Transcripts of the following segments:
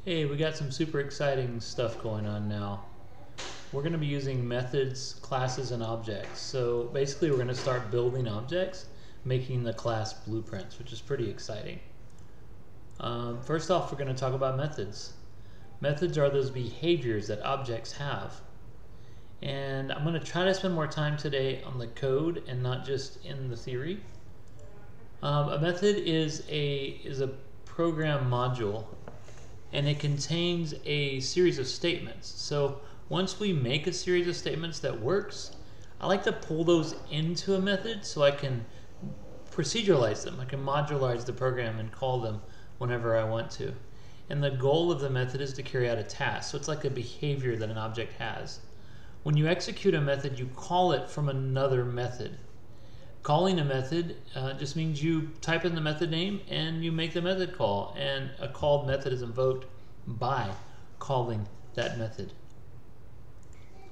Hey, we got some super exciting stuff going on now. We're going to be using methods, classes, and objects. So basically we're going to start building objects, making the class blueprints, which is pretty exciting. First off, we're going to talk about methods. Methods are those behaviors that objects have. And I'm going to try to spend more time today on the code and not just in the theory. A method is a program module, and it contains a series of statements. So once we make a series of statements that works, I like to pull those into a method so I can proceduralize them. I can modularize the program and call them whenever I want to. And the goal of the method is to carry out a task. So it's like a behavior that an object has. When you execute a method, you call it from another method. Calling a method just means you type in the method name and you make the method call, and a called method is invoked by calling that method.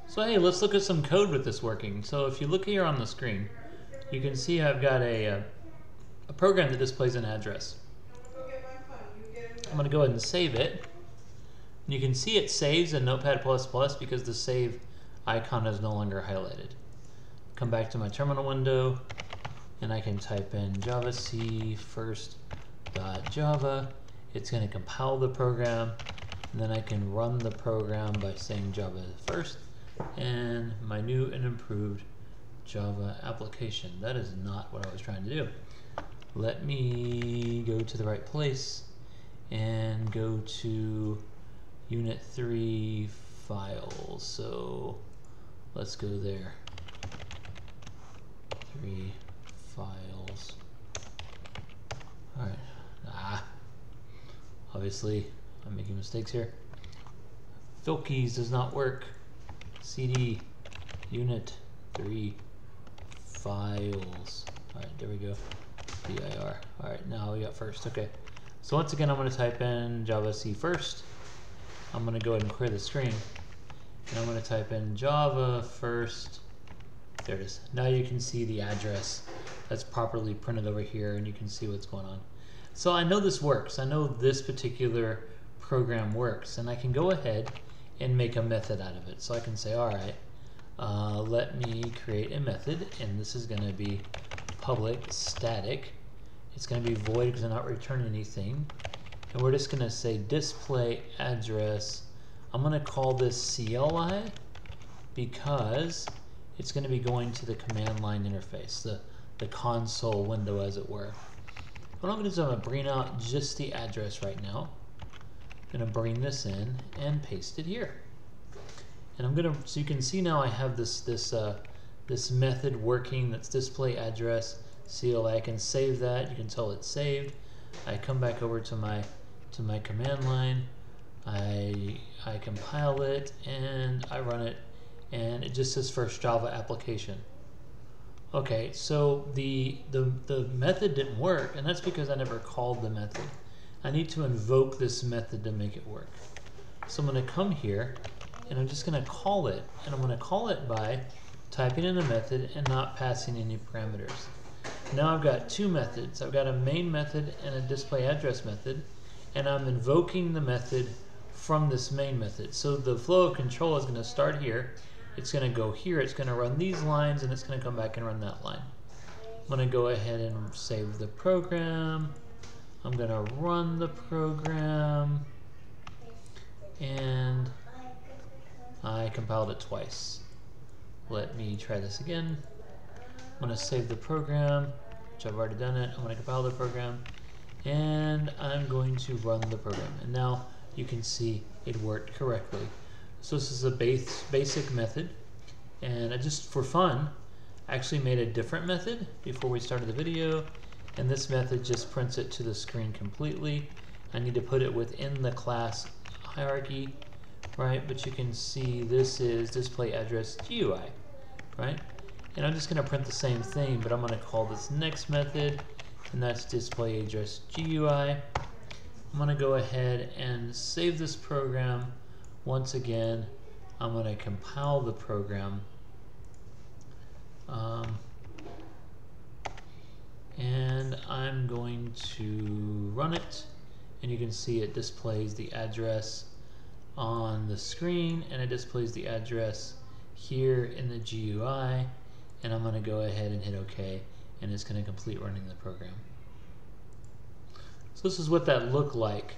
So hey, let's look at some code with this working. So if you look here on the screen, you can see I've got a program that displays an address. I'm going to go ahead and save it. And you can see it saves in Notepad++ because the save icon is no longer highlighted. Come back to my terminal window, and I can type in javac first.java. It's going to compile the program, and then I can run the program by saying java first, and my new and improved Java application. That is not what I was trying to do. Let me go to the right place and go to Unit 3 files. So let's go there. 3 files. Alright. Obviously I'm making mistakes here. Filkeys does not work. CD unit 3 files. Alright, there we go. dir. Alright, now we got first. Okay. So once again I'm going to type in javac first. I'm going to go ahead and clear the screen. And I'm going to type in java first. There it is. Now you can see the address that's properly printed over here, and you can see what's going on. So I know this works. I know this particular program works, and I can go ahead and make a method out of it. So I can say, all right, let me create a method, and this is going to be public static. It's going to be void because I'm not returning anything. And we're just going to say display address. I'm going to call this CLI because it's going to be going to the command line interface, the console window, as it were. What I'm going to do is I'm going to bring out just the address right now. I'm going to bring this in and paste it here. And I'm going to, so you can see now I have this method working that's display address CLI. I can save that. You can tell it's saved. I come back over to my command line. I compile it and I run it, and it just says first Java application. Okay, so the method didn't work, and that's because I never called the method. I need to invoke this method to make it work. So I'm going to come here and I'm just going to call it, and I'm going to call it by typing in a method and not passing any parameters. Now I've got two methods. I've got a main method and a display address method, and I'm invoking the method from this main method. So the flow of control is going to start here. It's going to go here. It's going to run these lines, and it's going to come back and run that line. I'm going to go ahead and save the program. I'm going to run the program, and I compiled it twice. Let me try this again. I'm going to save the program, which I've already done it. I'm going to compile the program, and I'm going to run the program. And now you can see it worked correctly. So this is a basic method, and I just for fun actually made a different method before we started the video, and this method just prints it to the screen completely. I need to put it within the class hierarchy, right? But you can see this is display address GUI, right? And I'm just going to print the same thing, but I'm going to call this next method, and that's display address GUI. I'm going to go ahead and save this program. Once again, I'm going to compile the program, and I'm going to run it, and you can see it displays the address on the screen, and it displays the address here in the GUI, and I'm going to go ahead and hit OK, and it's going to complete running the program. So this is what that looked like.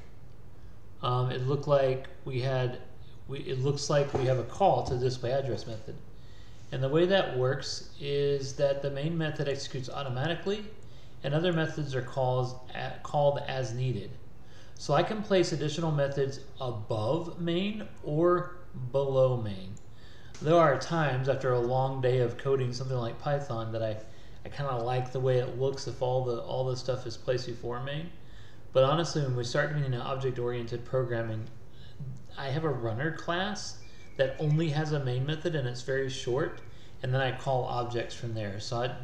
It looks like we have a call to the display address method. And the way that works is that the main method executes automatically, and other methods are called as needed. So I can place additional methods above main or below main. There are times after a long day of coding something like Python that I kind of like the way it looks if all the stuff is placed before main. But honestly, when we start getting into object-oriented programming, I have a runner class that only has a main method, and it's very short, and then I call objects from there. So I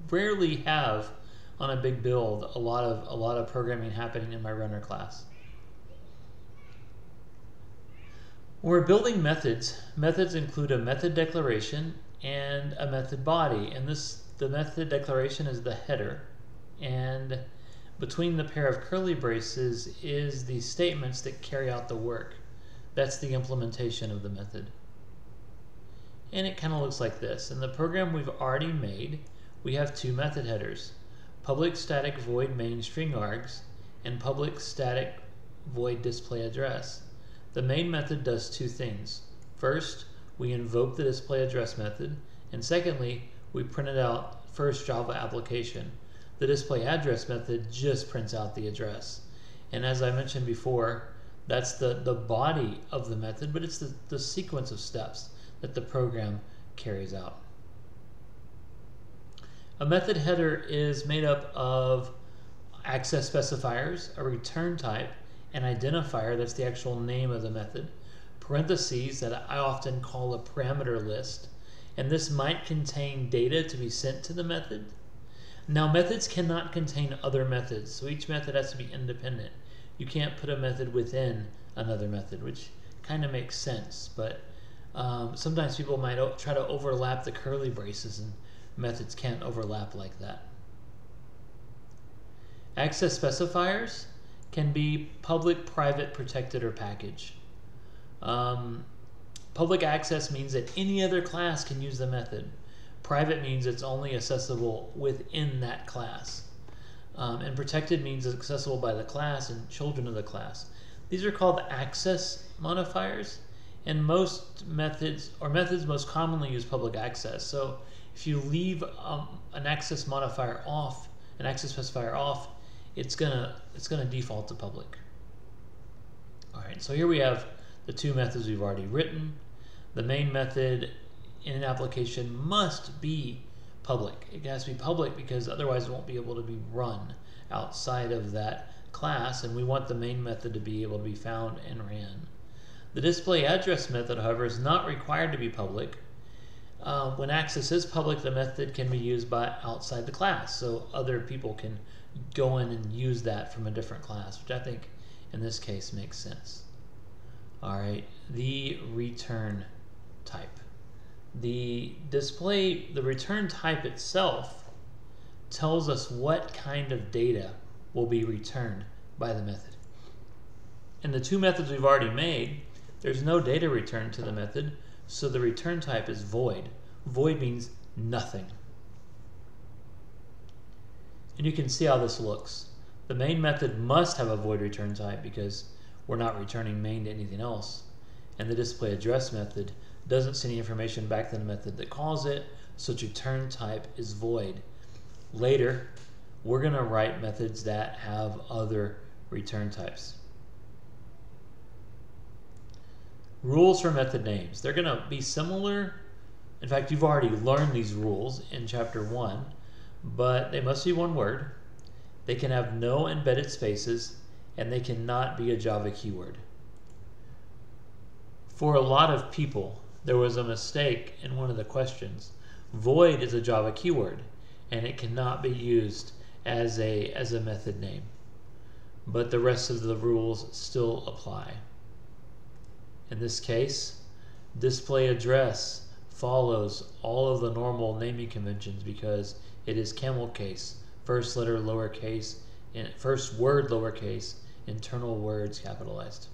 rarely have on a big build a lot of programming happening in my runner class. When we're building methods, methods include a method declaration and a method body, and the method declaration is the header, and between the pair of curly braces is the statements that carry out the work. That's the implementation of the method. And it kind of looks like this. In the program we've already made, we have two method headers: public static void main string args and public static void display address. The main method does two things. First, we invoke the display address method, and secondly, we print it out first Java application. The display address method just prints out the address. And as I mentioned before, that's the body of the method, but it's the sequence of steps that the program carries out. A method header is made up of access specifiers, a return type, an identifier, that's the actual name of the method, parentheses that I often call a parameter list, and this might contain data to be sent to the method. Now, methods cannot contain other methods, so each method has to be independent. You can't put a method within another method, which kind of makes sense, but sometimes people might try to overlap the curly braces, and methods can't overlap like that. Access specifiers can be public, private, protected, or package. Public access means that any other class can use the method. Private means it's only accessible within that class. And protected means it's accessible by the class and children of the class. These are called access modifiers, and most methods, or methods most commonly use public access. So if you leave an access modifier off, an access specifier off, it's gonna default to public. All right, so here we have the two methods we've already written. The main method in an application must be public. It has to be public because otherwise it won't be able to be run outside of that class, and we want the main method to be able to be found and ran. The display address method, however, is not required to be public. When access is public, the method can be used by outside the class, so other people can go in and use that from a different class, which I think in this case makes sense. All right, the return type. The return type itself tells us what kind of data will be returned by the method. In the two methods we've already made, there's no data returned to the method, so the return type is void. Void means nothing. And you can see how this looks. The main method must have a void return type because we're not returning main to anything else. And the display address method doesn't send any information back to the method that calls it, so its return type is void. Later, we're going to write methods that have other return types. Rules for method names. They're going to be similar. In fact, you've already learned these rules in Chapter 1, but they must be one word. They can have no embedded spaces, and they cannot be a Java keyword. For a lot of people, there was a mistake in one of the questions. Void is a Java keyword, and it cannot be used as a method name. But the rest of the rules still apply. In this case, display address follows all of the normal naming conventions because it is camel case, first letter lowercase, and first word lowercase, internal words capitalized.